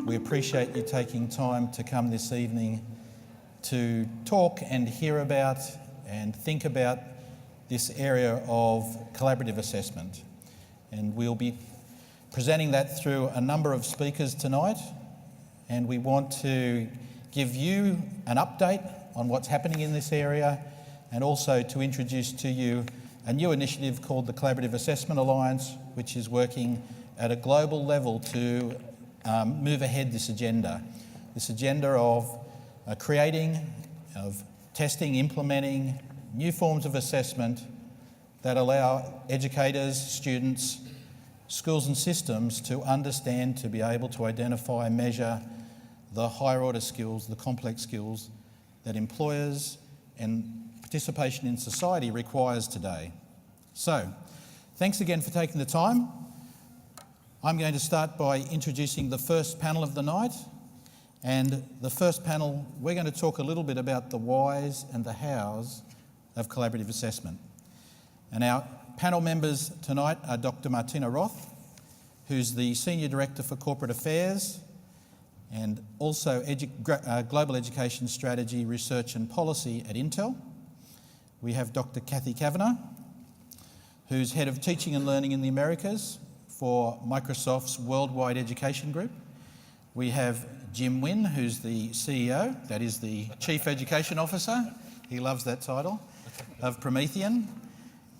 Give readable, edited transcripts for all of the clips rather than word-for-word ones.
We appreciate you taking time to come this evening to talk and hear about and think about this area of collaborative assessment. And we'll be presenting that through a number of speakers tonight, and we want to give you an update on what's happening in this area, and also to introduce to you a new initiative called the Collaborative Assessment Alliance, which is working at a global level to move ahead this agenda of creating, of testing, implementing new forms of assessment that allow educators, students, schools and systems to understand, to be able to identify, measure the higher order skills, the complex skills that employers and participation in society requires today. So, thanks again for taking the time. I'm going to start by introducing the first panel of the night. And the first panel, we're going to talk a little bit about the whys and the hows of collaborative assessment. And our panel members tonight are Dr. Martina Roth, who's the Senior Director for Corporate Affairs and also Global Education Strategy, Research and Policy at Intel. We have Dr. Kathy Kavanagh, who's Head of Teaching and Learning in the Americas for Microsoft's Worldwide Education Group. We have Jim Wynne, who's the CEO, that is the Chief Education Officer, he loves that title, of Promethean.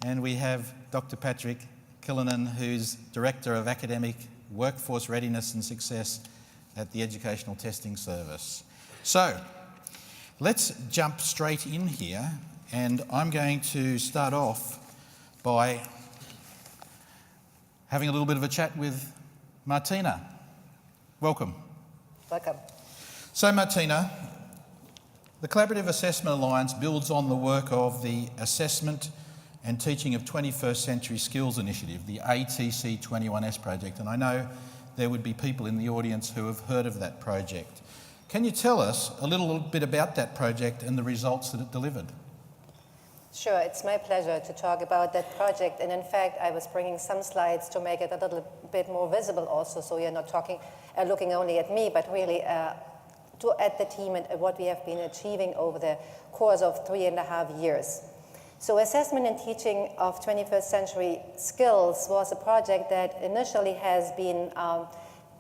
And we have Dr. Patrick Killinan, who's Director of Academic Workforce Readiness and Success at the Educational Testing Service. So, let's jump straight in here, and I'm going to start off by having a little bit of a chat with Martina. Welcome. Welcome. So Martina, the Collaborative Assessment Alliance builds on the work of the Assessment and Teaching of 21st Century Skills Initiative, the ATC 21S project, and I know there would be people in the audience who have heard of that project. Can you tell us a little bit about that project and the results that it delivered? Sure, it's my pleasure to talk about that project, and in fact I was bringing some slides to make it a little bit more visible also, so you're not looking only at me, but really at the team and what we have been achieving over the course of 3.5 years. So Assessment and Teaching of 21st Century Skills was a project that initially has been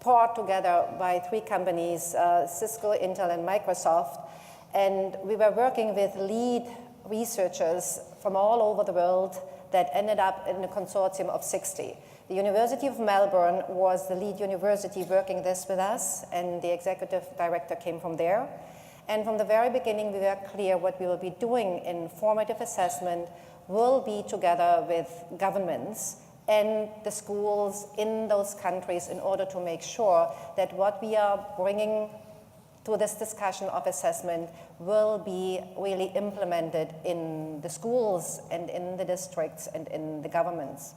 brought together by 3 companies, Cisco, Intel, and Microsoft, and we were working with lead researchers from all over the world that ended up in a consortium of 60. The University of Melbourne was the lead university working this with us, and the executive director came from there. And from the very beginning, we were clear what we will be doing in formative assessment will be together with governments and the schools in those countries in order to make sure that what we are bringing to this discussion of assessment will be really implemented in the schools and in the districts and in the governments.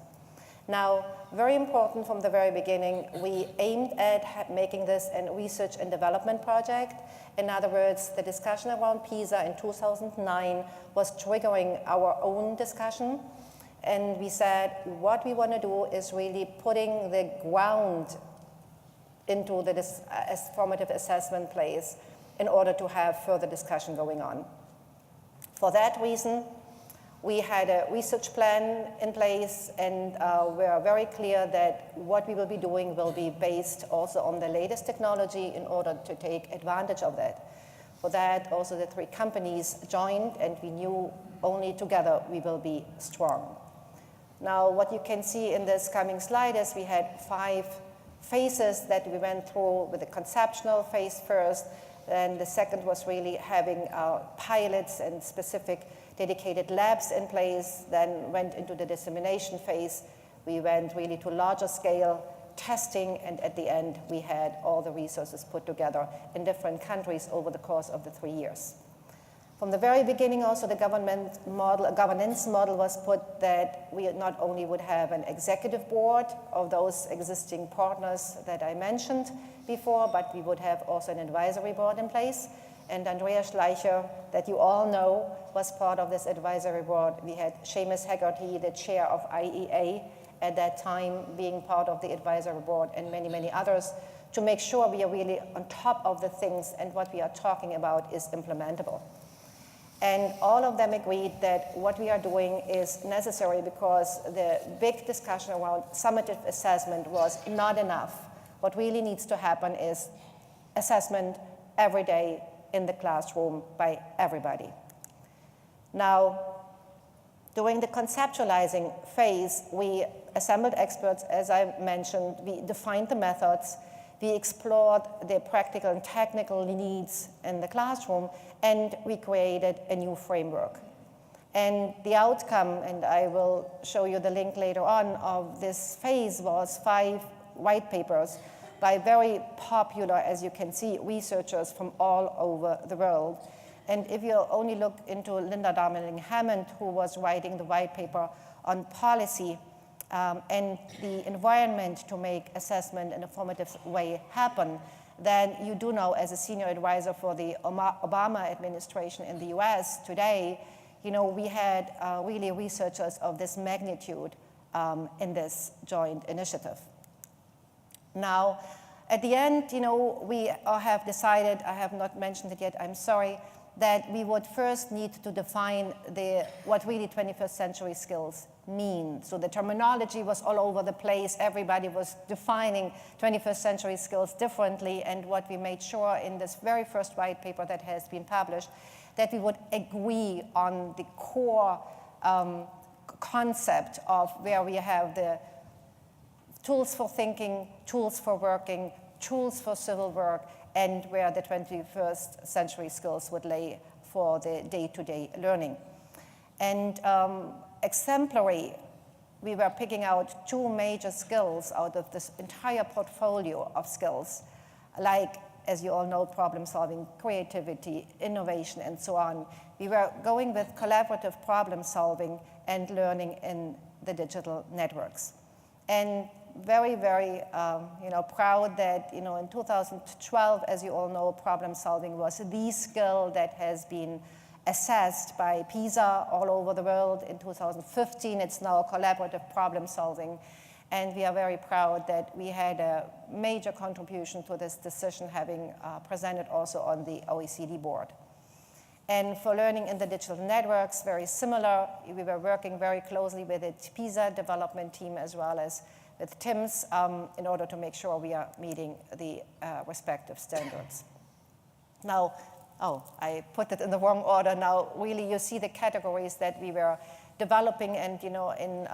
Now, very important from the very beginning, we aimed at making this a research and development project. In other words, the discussion around PISA in 2009 was triggering our own discussion. And we said, what we want to do is really putting the ground into the formative assessment place in order to have further discussion going on. For that reason, we had a research plan in place, and we are very clear that what we will be doing will be based also on the latest technology in order to take advantage of that. For that, also the 3 companies joined, and we knew only together we will be strong. Now, what you can see in this coming slide is we had 5 phases that we went through, with the conceptual phase first, and the second was really having pilots and specific dedicated labs in place, then went into the dissemination phase. We went really to larger scale testing, and at the end we had all the resources put together in different countries over the course of the 3 years. From the very beginning also the governance model was put that we not only would have an executive board of those existing partners that I mentioned before, but we would have also an advisory board in place. And Andrea Schleicher, that you all know, was part of this advisory board. We had Seamus Hegarty, the chair of IEA, at that time, being part of the advisory board and many, many others, to make sure we are really on top of the things and what we are talking about is implementable. And all of them agreed that what we are doing is necessary because the big discussion around summative assessment was not enough. What really needs to happen is assessment every day in the classroom by everybody. Now, during the conceptualizing phase, we assembled experts, as I mentioned. We defined the methods. We explored the practical and technical needs in the classroom, and we created a new framework. And the outcome, and I will show you the link later on, of this phase was 5 white papers by very popular, as you can see, researchers from all over the world. And if you only look into Linda Darling-Hammond, who was writing the white paper on policy and the environment to make assessment in a formative way happen, then you do know, as a senior advisor for the Obama administration in the US today, we had really researchers of this magnitude in this joint initiative. Now, at the end, we have decided, I have not mentioned it yet, I'm sorry, that we would first need to define what really 21st century skills mean. So the terminology was all over the place. Everybody was defining 21st century skills differently. And what we made sure in this very first white paper that has been published, that we would agree on the core concept of where we have the tools for thinking, tools for working, tools for civil work, and where the 21st century skills would lay for the day-to-day learning. And exemplary, we were picking out 2 major skills out of this entire portfolio of skills, like, as you all know, problem solving, creativity, innovation, and so on. We were going with collaborative problem solving and learning in the digital networks. And very, very proud that in 2012, as you all know, problem solving was the skill that has been assessed by PISA all over the world. In 2015, it's now collaborative problem solving. And we are very proud that we had a major contribution to this decision, having presented also on the OECD board. And for learning in the digital networks, very similar. We were working very closely with the PISA development team as well as with TIMSS in order to make sure we are meeting the respective standards. Now, I put it in the wrong order. Now, really, you see the categories that we were developing, and in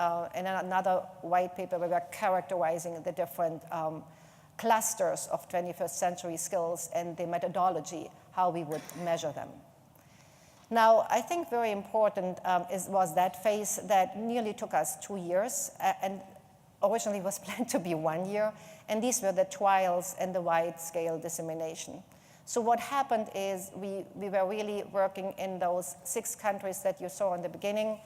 another white paper, we were characterizing the different clusters of 21st century skills and the methodology, how we would measure them. Now, I think very important was that phase that nearly took us 2 years, and originally was planned to be 1 year, and these were the trials and the wide-scale dissemination. So what happened is we were really working in those 6 countries that you saw in the beginning.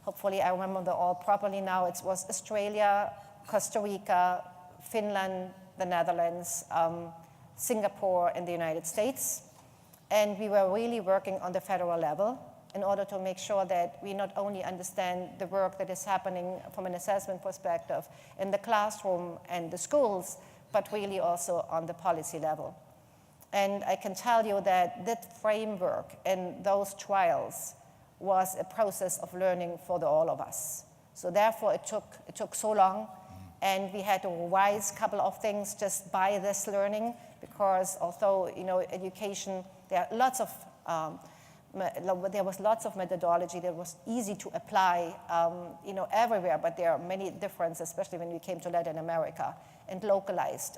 Hopefully I remember them all properly now. It was Australia, Costa Rica, Finland, the Netherlands, Singapore, and the United States. And we were really working on the federal level in order to make sure that we not only understand the work that is happening from an assessment perspective in the classroom and the schools, but really also on the policy level. And I can tell you that that framework and those trials was a process of learning for all of us. So therefore, it took so long, and we had to revise a couple of things just by this learning, because although education, there was lots of methodology that was easy to apply, everywhere, but there are many differences, especially when we came to Latin America, and localized,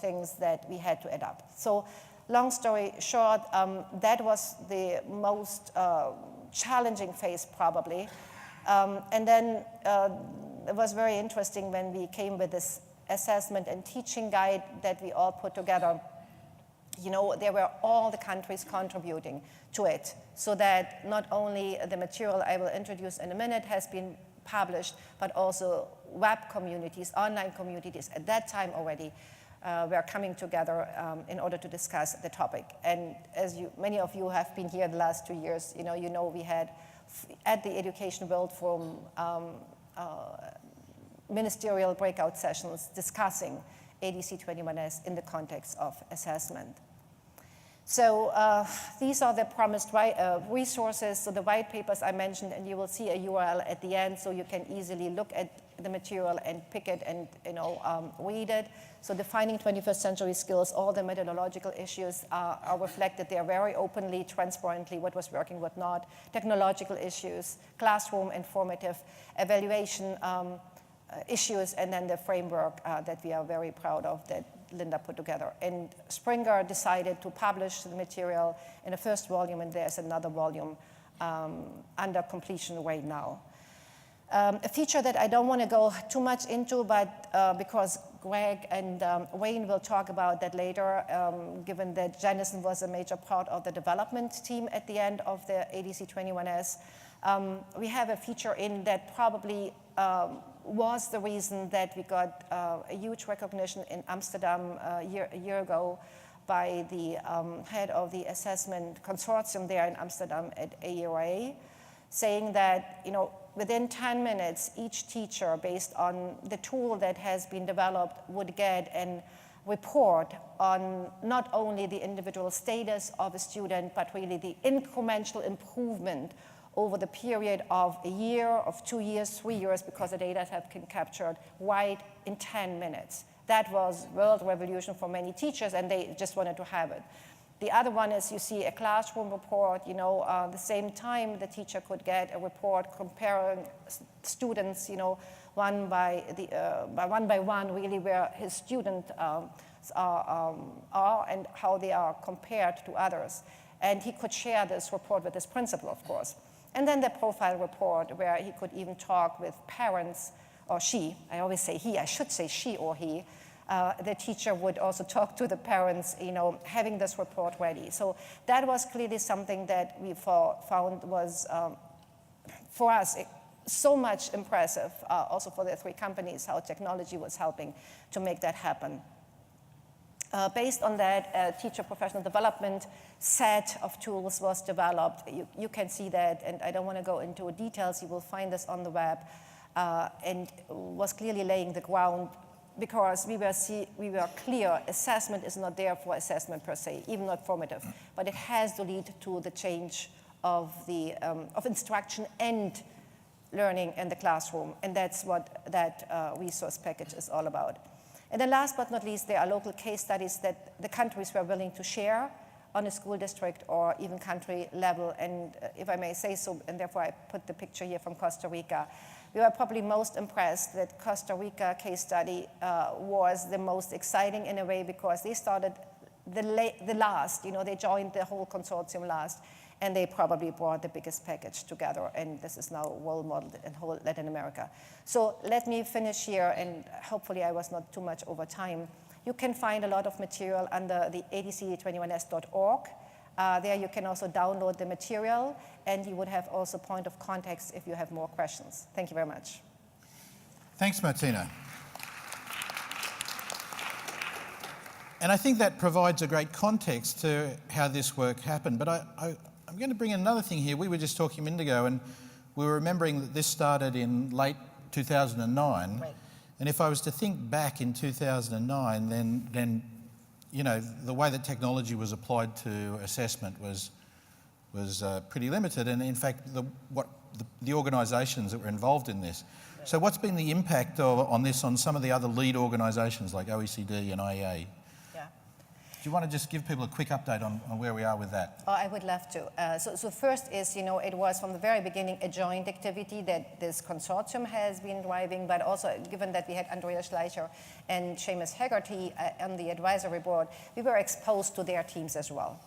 things that we had to adapt. So, long story short, that was the most challenging phase, probably. And then it was very interesting when we came with this assessment and teaching guide that we all put together. There were all the countries contributing to it, so that not only the material I will introduce in a minute has been published, but also web communities, online communities at that time already were coming together in order to discuss the topic. And as many of you have been here the last 2 years, we had at the Education World Forum ministerial breakout sessions discussing ADC 21S in the context of assessment. So these are the promised resources. So the white papers I mentioned, and you will see a URL at the end, so you can easily look at the material and pick it and read it. So defining 21st century skills, all the methodological issues are reflected there very openly, transparently, what was working, what not, technological issues, classroom and formative evaluation issues, and then the framework that we are very proud of that Linda put together. And Springer decided to publish the material in a first volume, and there's another volume under completion right now. A feature that I don't want to go too much into, but because Greg and Wayne will talk about that later, given that Janison was a major part of the development team at the end of the ADC 21S, we have a feature in that probably was the reason that we got a huge recognition in Amsterdam a year ago by the head of the assessment consortium there in Amsterdam at AURA, saying that, within 10 minutes, each teacher, based on the tool that has been developed, would get a report on not only the individual status of a student, but really the incremental improvement over the period of a year, of 2 years, 3 years, because the data have been captured right in 10 minutes. That was world revolution for many teachers, and they just wanted to have it. The other one is you see a classroom report, the same time the teacher could get a report comparing students, one by one, really where his students are and how they are compared to others. And he could share this report with his principal, of course. And then the profile report, where he could even talk with parents, or she, I always say he, I should say she or he. The teacher would also talk to the parents, having this report ready. So that was clearly something that we found was, for us, so much impressive, also for the three companies, how technology was helping to make that happen. Based on that, teacher professional development set of tools was developed. You can see that, and I don't want to go into details. You will find this on the web, and was clearly laying the ground, because we were clear assessment is not there for assessment per se, even not formative, but it has to lead to the change of the of instruction and learning in the classroom, and that's what that resource package is all about. And then last but not least, there are local case studies that the countries were willing to share on a school district or even country level. And if I may say so, and therefore I put the picture here from Costa Rica, we were probably most impressed that Costa Rica case study was the most exciting in a way, because they started the last, they joined the whole consortium last, and they probably brought the biggest package together, and this is now role modeled in whole Latin America. So let me finish here, and hopefully I was not too much over time. You can find a lot of material under the adc21s.org. There you can also download the material, and you would have also point of contact if you have more questions. Thank you very much. Thanks, Martina. And I think that provides a great context to how this work happened. But I'm going to bring in another thing here. We were just talking a minute ago, and we were remembering that this started in late 2009. Right. And if I was to think back in 2009, then the way that technology was applied to assessment was pretty limited. And in fact, the organisations that were involved in this. Right. So what's been the impact on this on some of the other lead organisations like OECD and IEA? Do you want to just give people a quick update on where we are with that? Oh, I would love to. So first is, it was from the very beginning a joint activity that this consortium has been driving, but also given that we had Andrea Schleicher and Seamus Hegarty on the advisory board, we were exposed to their teams as well.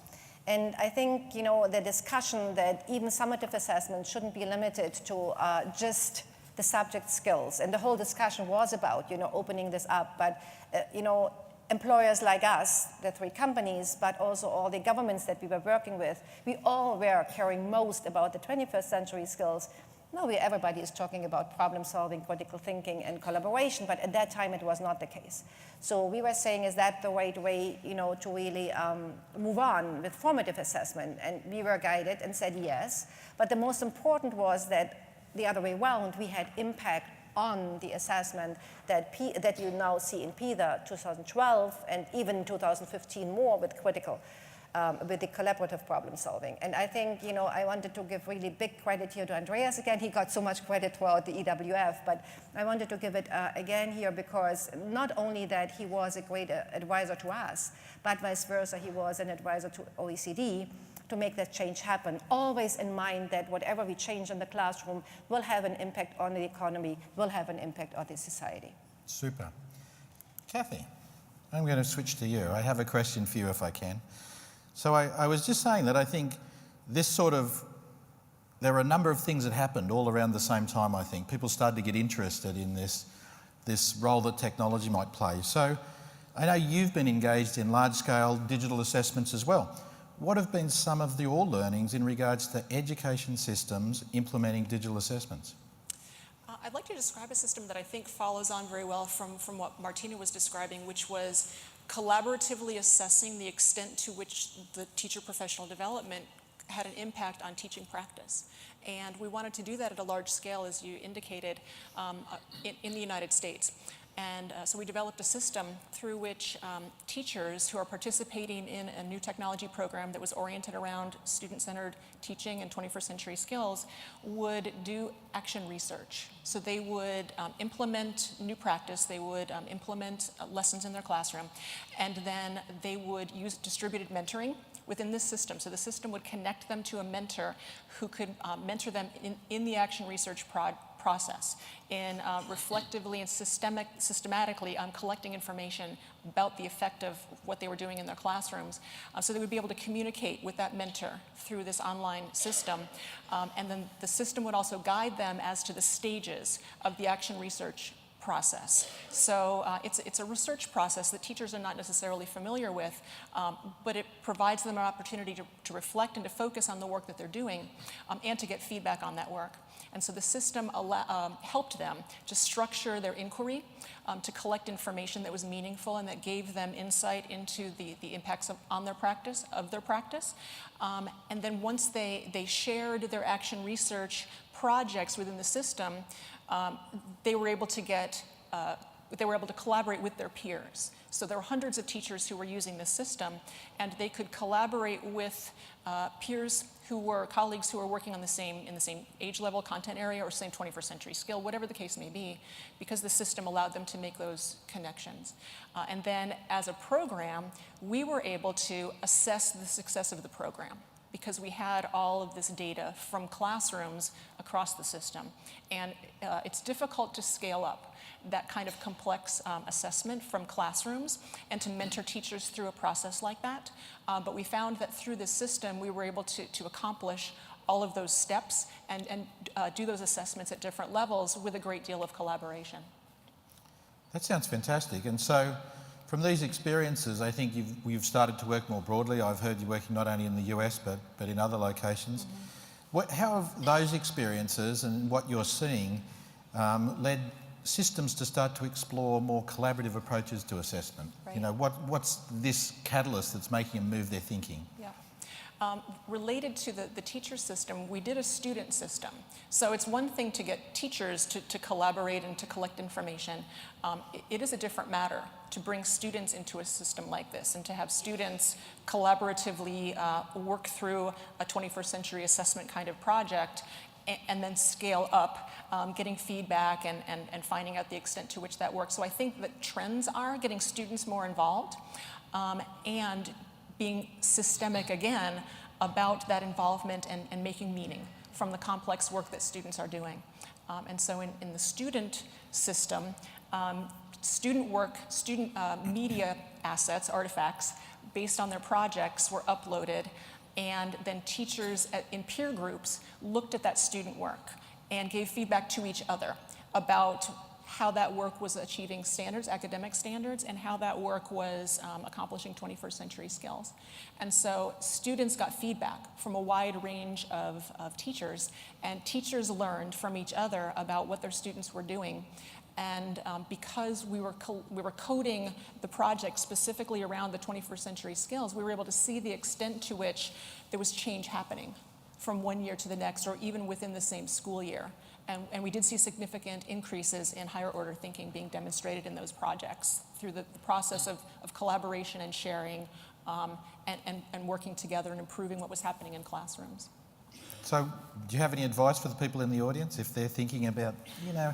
And I think, the discussion that even summative assessment shouldn't be limited to just the subject skills. And the whole discussion was about, opening this up, but, employers like us, the three companies, but also all the governments that we were working with, we all were caring most about the 21st century skills. Now everybody is talking about problem solving, critical thinking, and collaboration, but at that time it was not the case. So we were saying, is that the right way, to really move on with formative assessment? And we were guided and said yes, but the most important was that the other way around, we had impact on the assessment that you now see in PISA 2012 and even 2015 more with with the collaborative problem solving. And I think, I wanted to give really big credit here to Andreas again. He got so much credit throughout the EWF, but I wanted to give it again here because not only that he was a great advisor to us, but vice versa, he was an advisor to OECD to make that change happen, always in mind that whatever we change in the classroom will have an impact on the economy, will have an impact on the society. Super. Kathy, I'm going to switch to you. I have a question for you if I can. So I was just saying that I think there are a number of things that happened all around the same time, I think. People started to get interested in this role that technology might play. So I know you've been engaged in large-scale digital assessments as well. What have been some of your learnings in regards to education systems implementing digital assessments? I'd like to describe a system that I think follows on very well from what Martina was describing, which was collaboratively assessing the extent to which the teacher professional development had an impact on teaching practice. And we wanted to do that at a large scale, as you indicated, in the United States. And so we developed a system through which teachers who are participating in a new technology program that was oriented around student-centered teaching and 21st century skills would do action research. So they would implement new practice, they would implement lessons in their classroom, and then they would use distributed mentoring within this system. So the system would connect them to a mentor who could mentor them in the action research process, in reflectively and systematically collecting information about the effect of what they were doing in their classrooms. So they would be able to communicate with that mentor through this online system. And then the system would also guide them as to the stages of the action research process. So it's a research process that teachers are not necessarily familiar with, but it provides them an opportunity to reflect and to focus on the work that they're doing and to get feedback on that work. And so the system helped them to structure their inquiry, to collect information that was meaningful and that gave them insight into the impacts on their practice, and then once they shared their action research projects within the system, they were able to collaborate with their peers. So there were hundreds of teachers who were using this system, and they could collaborate with peers who were colleagues who were working on in the same age level, content area, or same 21st century skill, whatever the case may be, because the system allowed them to make those connections. And then as a program, we were able to assess the success of the program, because we had all of this data from classrooms across the system. And it's difficult to scale up that kind of complex assessment from classrooms and to mentor teachers through a process like that. But we found that through this system, we were able to accomplish all of those steps and do those assessments at different levels with a great deal of collaboration. That sounds fantastic. And so from these experiences, I think you've started to work more broadly. I've heard you working not only in the US, but in other locations. Mm-hmm. How have those experiences and what you're seeing led systems to start to explore more collaborative approaches to assessment? Right. What's this catalyst that's making them move their thinking? Yeah. Related to the teacher system, we did a student system. So it's one thing to get teachers to collaborate and to collect information. It is a different matter to bring students into a system like this and to have students collaboratively work through a 21st century assessment kind of project and then scale up, getting feedback and finding out the extent to which that works. So I think that trends are getting students more involved and being systemic again about that involvement and making meaning from the complex work that students are doing. And so in the student system, student work, student media assets, artifacts, based on their projects were uploaded, and then teachers in peer groups looked at that student work and gave feedback to each other about how that work was achieving standards, academic standards, and how that work was accomplishing 21st century skills. And so students got feedback from a wide range of teachers, and teachers learned from each other about what their students were doing. And because we were coding the project specifically around the 21st century skills, we were able to see the extent to which there was change happening from one year to the next, or even within the same school year. And we did see significant increases in higher order thinking being demonstrated in those projects through the process of collaboration and sharing and working together and improving what was happening in classrooms. So do you have any advice for the people in the audience if they're thinking about,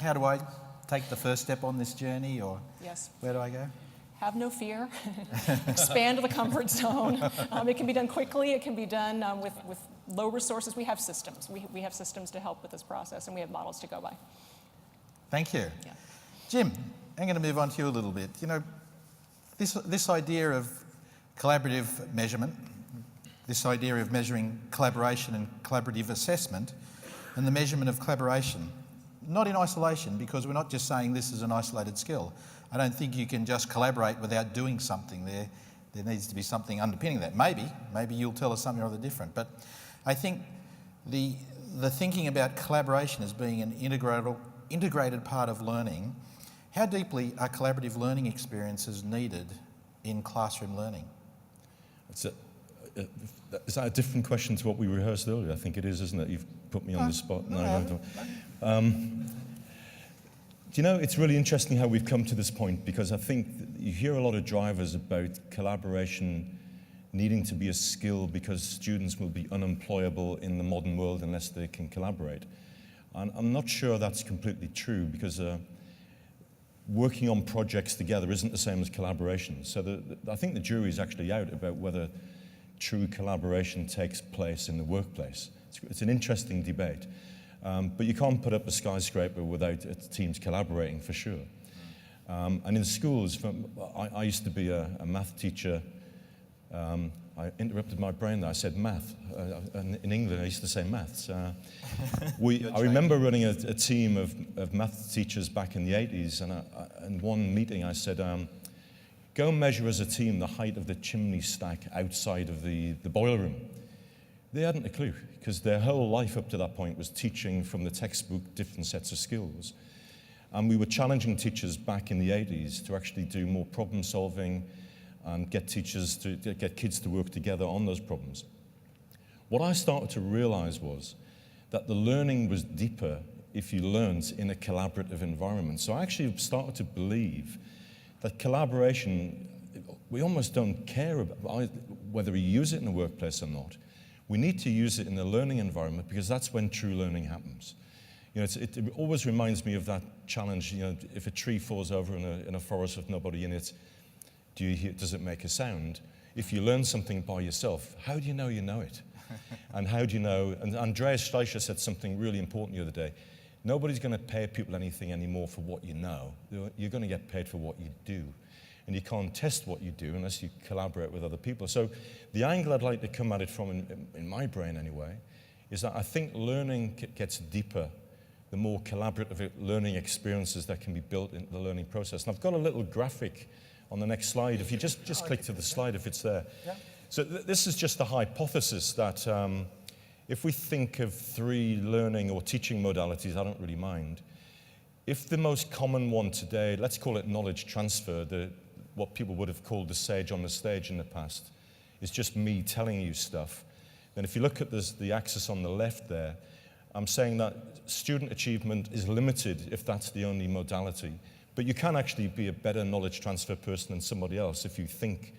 how do I take the first step on this journey, or Yes. where do I go? Have no fear. Expand the comfort zone. It can be done quickly. It can be done with low resources. We have systems. We have systems to help with this process, and we have models to go by. Thank you. Yeah. Jim, I'm going to move on to you a little bit. This idea of collaborative measurement, this idea of measuring collaboration and collaborative assessment, and the measurement of collaboration, not in isolation, because we're not just saying this is an isolated skill. I don't think you can just collaborate without doing something. There needs to be something underpinning that. Maybe you'll tell us something or other different. But I think the thinking about collaboration as being an integrated part of learning, how deeply are collaborative learning experiences needed in classroom learning? Is that a different question to what we rehearsed earlier? I think it is, isn't it? You've put me on the spot. No. It's really interesting how we've come to this point, because I think you hear a lot of drivers about collaboration needing to be a skill because students will be unemployable in the modern world unless they can collaborate. And I'm not sure that's completely true, because working on projects together isn't the same as collaboration. So I think the jury's actually out about whether true collaboration takes place in the workplace. It's an interesting debate. But you can't put up a skyscraper without teams collaborating, for sure. And in schools, I used to be a math teacher. I interrupted my brain there. I said math. In England, I used to say maths. I remember running a team of math teachers back in the 80s, and in one meeting I said, go measure as a team the height of the chimney stack outside of the boiler room. They hadn't a clue, because their whole life up to that point was teaching from the textbook different sets of skills. And we were challenging teachers back in the 80s to actually do more problem solving and get kids to work together on those problems. What I started to realize was that the learning was deeper if you learned in a collaborative environment. So I actually started to believe that collaboration, we almost don't care about whether we use it in the workplace or not. We need to use it in the learning environment, because that's when true learning happens. It always reminds me of that challenge. If a tree falls over in a forest with nobody in it, does it make a sound? If you learn something by yourself, how do you know it? And how do you know? And Andreas Schleicher said something really important the other day. Nobody's going to pay people anything anymore for what you know. You're going to get paid for what you do. And you can't test what you do unless you collaborate with other people. So the angle I'd like to come at it from, in my brain anyway, is that I think learning gets deeper the more collaborative learning experiences that can be built into the learning process. And I've got a little graphic on the next slide. If you just click to the slide, if it's there. Yeah. So this is just a hypothesis that if we think of 3 learning or teaching modalities, I don't really mind. If the most common one today, let's call it knowledge transfer, what people would have called the sage on the stage in the past, is just me telling you stuff. Then if you look at the axis on the left there, I'm saying that student achievement is limited if that's the only modality. But you can actually be a better knowledge transfer person than somebody else if you think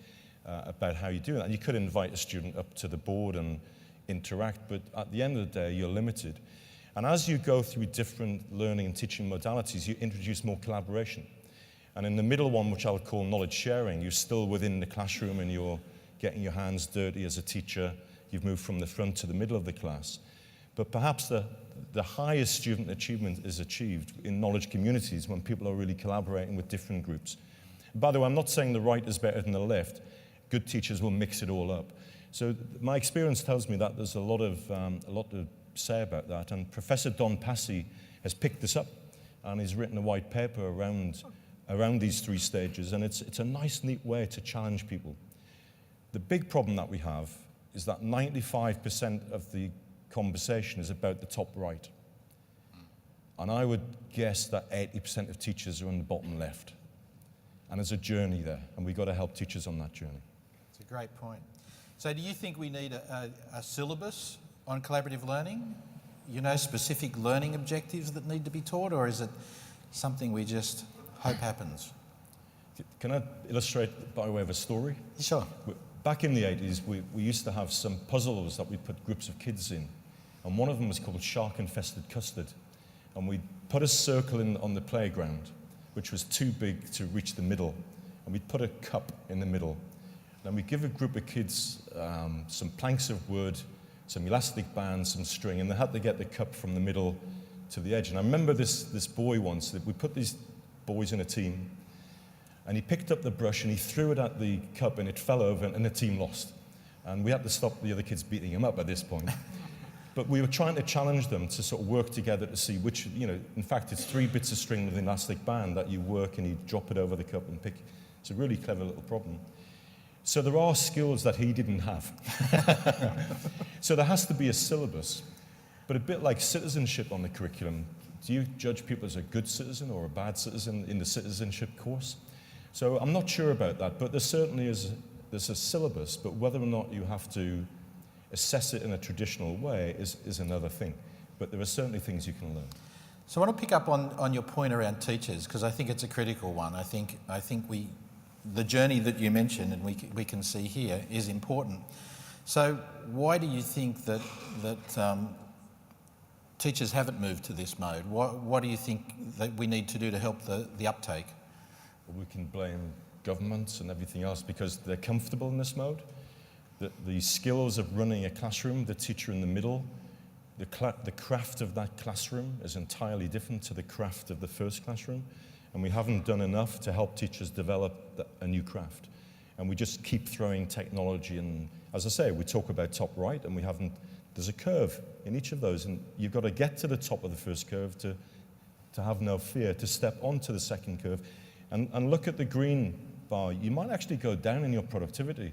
about how you do that. And you could invite a student up to the board and interact, but at the end of the day, you're limited. And as you go through different learning and teaching modalities, you introduce more collaboration. And in the middle one, which I'll call knowledge sharing, you're still within the classroom and you're getting your hands dirty as a teacher. You've moved from the front to the middle of the class. But perhaps the highest student achievement is achieved in knowledge communities when people are really collaborating with different groups. By the way, I'm not saying the right is better than the left. Good teachers will mix it all up. So my experience tells me that there's a lot to say about that. And Professor Don Passy has picked this up and he's written a white paper around these 3 stages. And it's a nice, neat way to challenge people. The big problem that we have is that 95% of the conversation is about the top right. And I would guess that 80% of teachers are on the bottom left. And there's a journey there, and we've got to help teachers on that journey. It's a great point. So do you think we need a syllabus on collaborative learning? you know, specific learning objectives that need to be taught, or is it something we just hope happens? Can I illustrate by way of a story? Sure. Back in the 80s, we used to have some puzzles that we put groups of kids in. And one of them was called Shark-Infested Custard. And we put a circle on the playground, which was too big to reach the middle. And we'd put a cup in the middle. And we'd give a group of kids some planks of wood, some elastic bands, some string, and they had to get the cup from the middle to the edge. And I remember this boy once, that we put these boys in a team, and he picked up the brush and he threw it at the cup and it fell over and the team lost. And we had to stop the other kids beating him up at this point. But we were trying to challenge them to sort of work together to see which, you know, in fact it's 3 bits of string with an elastic band that you work and you drop it over the cup and pick. It's a really clever little problem. So there are skills that he didn't have. So there has to be a syllabus. But a bit like citizenship on the curriculum, do you judge people as a good citizen or a bad citizen in the citizenship course? So I'm not sure about that, but there certainly is there's a syllabus, but whether or not you have to assess it in a traditional way is another thing. But there are certainly things you can learn. So I want to pick up on your point around teachers, because I think it's a critical one. I think the journey that you mentioned and we can see here is important. So why do you think that teachers haven't moved to this mode? What do you think that we need to do to help the uptake? We can blame governments and everything else because they're comfortable in this mode. The skills of running a classroom, the teacher in the middle, the craft of that classroom is entirely different to the craft of the first classroom. And we haven't done enough to help teachers develop a new craft. And we just keep throwing technology. And as I say, we talk about top right, and there's a curve in each of those. And you've got to get to the top of the first curve to have no fear, to step onto the second curve. And look at the green bar. You might actually go down in your productivity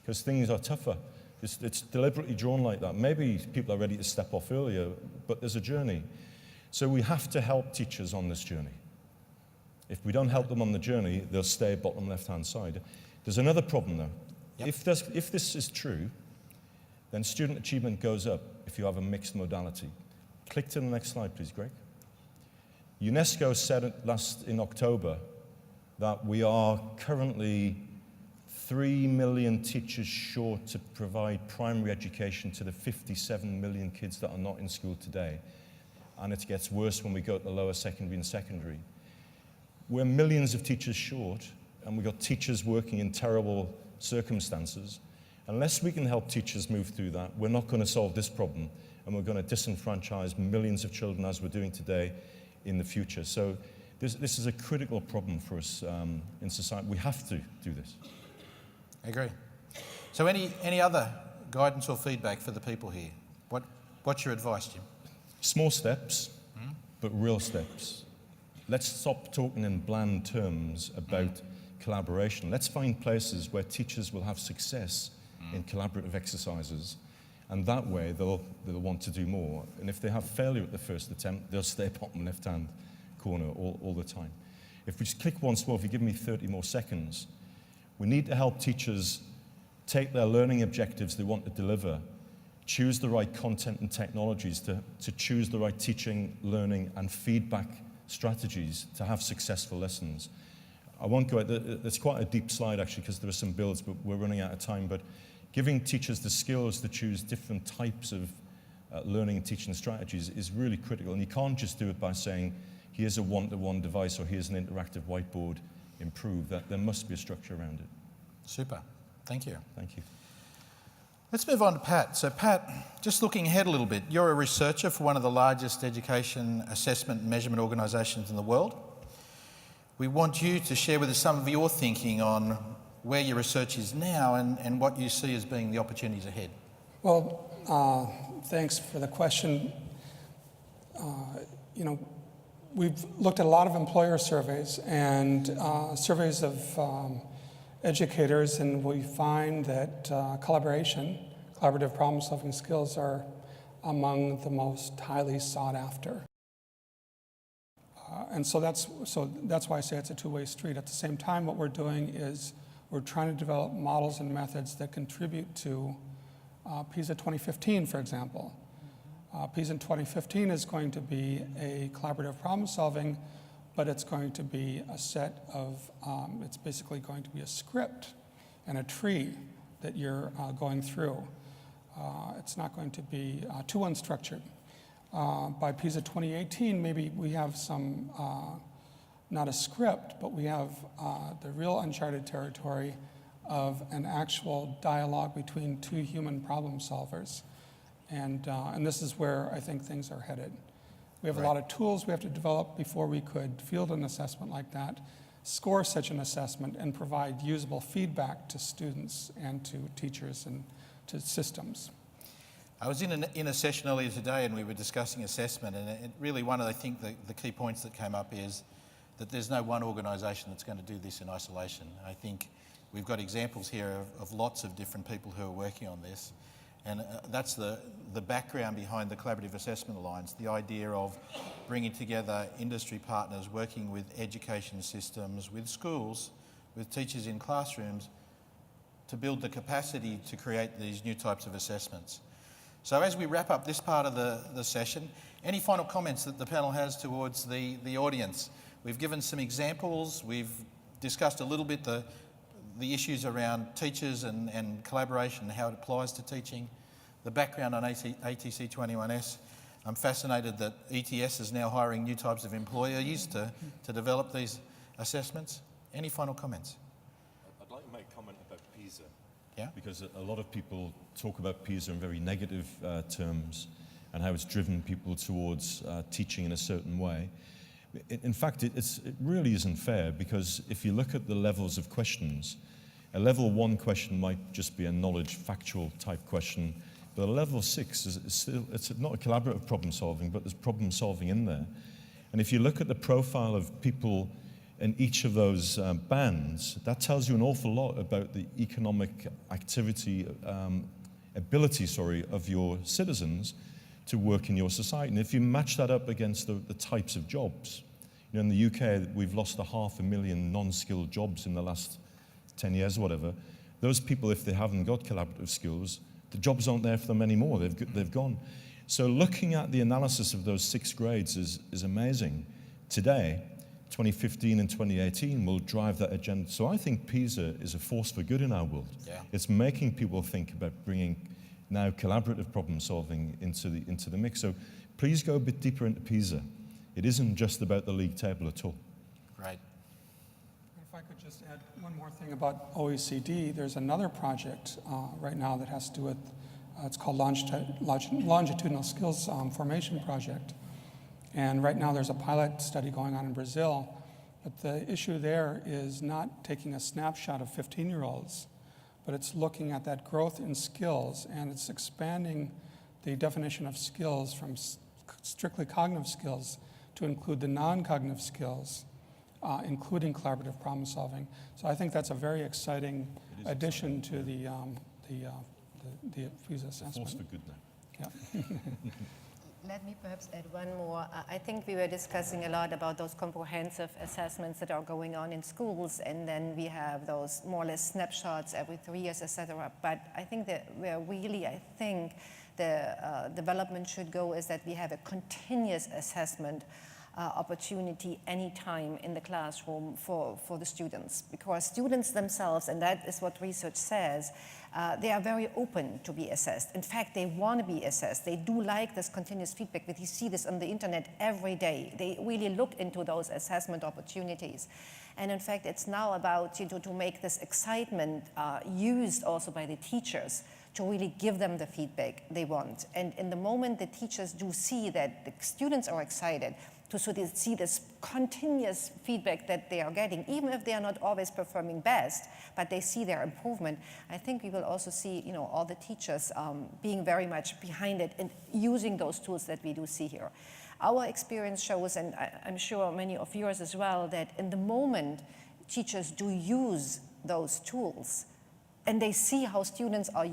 because things are tougher. It's deliberately drawn like that. Maybe people are ready to step off earlier, but there's a journey. So we have to help teachers on this journey. If we don't help them on the journey, they'll stay bottom left-hand side. There's another problem, though. Yep. If this is true, then student achievement goes up if you have a mixed modality. Click to the next slide, please, Greg. UNESCO said in October that we are currently 3 million teachers short to provide primary education to the 57 million kids that are not in school today. And it gets worse when we go to the lower secondary and secondary. We're millions of teachers short, and we've got teachers working in terrible circumstances. Unless we can help teachers move through that, we're not going to solve this problem, and we're going to disenfranchise millions of children as we're doing today in the future. So this is a critical problem for us in society. We have to do this. I agree. So any other guidance or feedback for the people here? What's your advice, Jim? Small steps, but real steps. Let's stop talking in bland terms about collaboration. Let's find places where teachers will have success in collaborative exercises, and that way they'll want to do more. And if they have failure at the first attempt, they'll stay bottom left-hand corner all the time. If we just click once more, if you give me 30 more seconds, we need to help teachers take their learning objectives they want to deliver, choose the right content and technologies to choose the right teaching, learning, and feedback strategies to have successful lessons. I won't go, it's quite a deep slide actually because there are some builds, but we're running out of time. But giving teachers the skills to choose different types of learning and teaching strategies is really critical. And you can't just do it by saying, here's a one-to-one device or here's an interactive whiteboard, improve. There must be a structure around it. Super. Thank you. Thank you. Let's move on to Pat. So Pat, just looking ahead a little bit, you're a researcher for one of the largest education assessment and measurement organisations in the world. We want you to share with us some of your thinking on where your research is now and what you see as being the opportunities ahead. Well, thanks for the question. We've looked at a lot of employer surveys and surveys of educators, and we find that collaborative problem-solving skills are among the most highly sought after. And so that's why I say it's a two-way street. At the same time, what we're doing is we're trying to develop models and methods that contribute to PISA 2015, for example. PISA in 2015 is going to be a collaborative problem solving, but it's going to be a set of, it's basically going to be a script and a tree that you're going through. It's not going to be too unstructured. By PISA 2018, maybe we have some, not a script, but we have the real uncharted territory of an actual dialogue between two human problem solvers. And this is where I think things are headed. We have a lot of tools we have to develop before we could field an assessment like that, score such an assessment, and provide usable feedback to students and to teachers and to systems. I was in a session earlier today and we were discussing assessment, and it really one of the key points that came up is that there's no one organisation that's going to do this in isolation. I think we've got examples here of lots of different people who are working on this. And that's the background behind the Collaborative Assessment Alliance, the idea of bringing together industry partners, working with education systems, with schools, with teachers in classrooms, to build the capacity to create these new types of assessments. So as we wrap up this part of the session, any final comments that the panel has towards the audience? We've given some examples, we've discussed a little bit the issues around teachers and collaboration and how it applies to teaching, the background on ATC 21S. I'm fascinated that ETS is now hiring new types of employees to develop these assessments. Any final comments? I'd like to make a comment about PISA. Yeah? Because a lot of people talk about PISA in very negative terms and how it's driven people towards teaching in a certain way. In fact, it really isn't fair, because if you look at the levels of questions, a level 1 question might just be a knowledge, factual type question, but a level 6 is still, it's not a collaborative problem solving, but there's problem solving in there. And if you look at the profile of people in each of those bands, that tells you an awful lot about the economic activity, ability of your citizens to work in your society. And if you match that up against the types of jobs, you know, in the UK, we've lost 500,000 non-skilled jobs in the last 10 years or whatever. Those people, if they haven't got collaborative skills, the jobs aren't there for them anymore. They've gone. So looking at the analysis of those 6 grades is amazing. Today, 2015 and 2018 will drive that agenda. So I think PISA is a force for good in our world. Yeah. It's making people think about bringing now collaborative problem solving into the mix. So please go a bit deeper into PISA. It isn't just about the league table at all. Great. If I could just add one more thing about OECD, there's another project right now that has to do with, it's called Longitudinal Skills Formation Project. And right now there's a pilot study going on in Brazil, but the issue there is not taking a snapshot of 15-year-olds, but it's looking at that growth in skills, and it's expanding the definition of skills from strictly cognitive skills to include the non-cognitive skills, including collaborative problem solving. So I think that's a very exciting addition to the PISA assessment. Force for good now. Yeah. Let me perhaps add one more. I think we were discussing a lot about those comprehensive assessments that are going on in schools, and then we have those more or less snapshots every 3 years, etc. But I think that where really, I think the development should go is that we have a continuous assessment opportunity anytime in the classroom for the students, because students themselves, and that is what research says, they are very open to be assessed. In fact, they want to be assessed. They do like this continuous feedback, but you see this on the internet every day. They really look into those assessment opportunities. And in fact, it's now about to make this excitement used also by the teachers to really give them the feedback they want. And in the moment the teachers do see that the students are excited, to sort of see this continuous feedback that they are getting, even if they are not always performing best, but they see their improvement, I think we will also see, all the teachers being very much behind it and using those tools that we do see here. Our experience shows, and I'm sure many of yours as well, that in the moment teachers do use those tools and they see how students are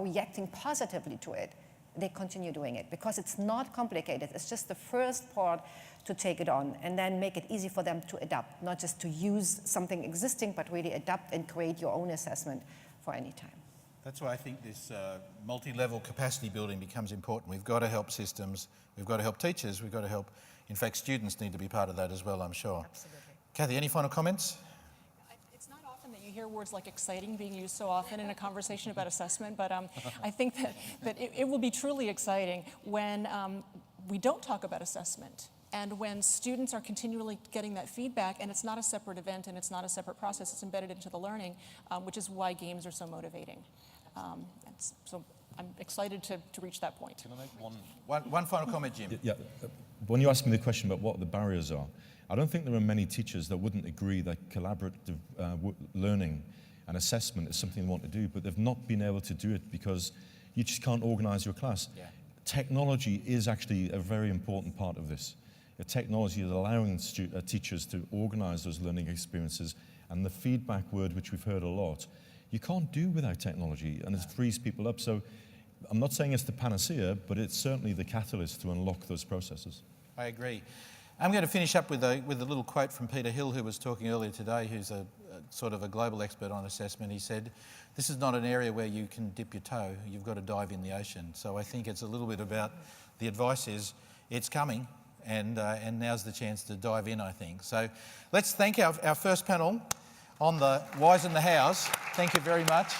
reacting positively to it, they continue doing it, because it's not complicated. It's just the first part to take it on and then make it easy for them to adapt, not just to use something existing, but really adapt and create your own assessment for any time. That's why I think this multi-level capacity building becomes important. We've got to help systems, we've got to help teachers, we've got to help, in fact, students need to be part of that as well, I'm sure. Absolutely. Kathy, any final comments? It's not often that you hear words like exciting being used so often in a conversation about assessment, but I think that it will be truly exciting when we don't talk about assessment and when students are continually getting that feedback, and it's not a separate event and it's not a separate process, it's embedded into the learning, which is why games are so motivating. So I'm excited to reach that point. Can I make One final comment, Jim. Yeah, when you asked me the question about what the barriers are, I don't think there are many teachers that wouldn't agree that collaborative learning and assessment is something they want to do, but they've not been able to do it because you just can't organize your class. Yeah. Technology is actually a very important part of this. Technology is allowing teachers to organize those learning experiences, and the feedback word, which we've heard a lot, you can't do without technology, and it frees people up. So I'm not saying it's the panacea, but it's certainly the catalyst to unlock those processes. I agree. I'm going to finish up with a little quote from Peter Hill, who was talking earlier today, who's a sort of a global expert on assessment. He said, this is not an area where you can dip your toe, you've got to dive in the ocean. So I think it's a little bit about, the advice is, it's coming, and now's the chance to dive in, I think. So let's thank our first panel on the whys and the hows. Thank you very much.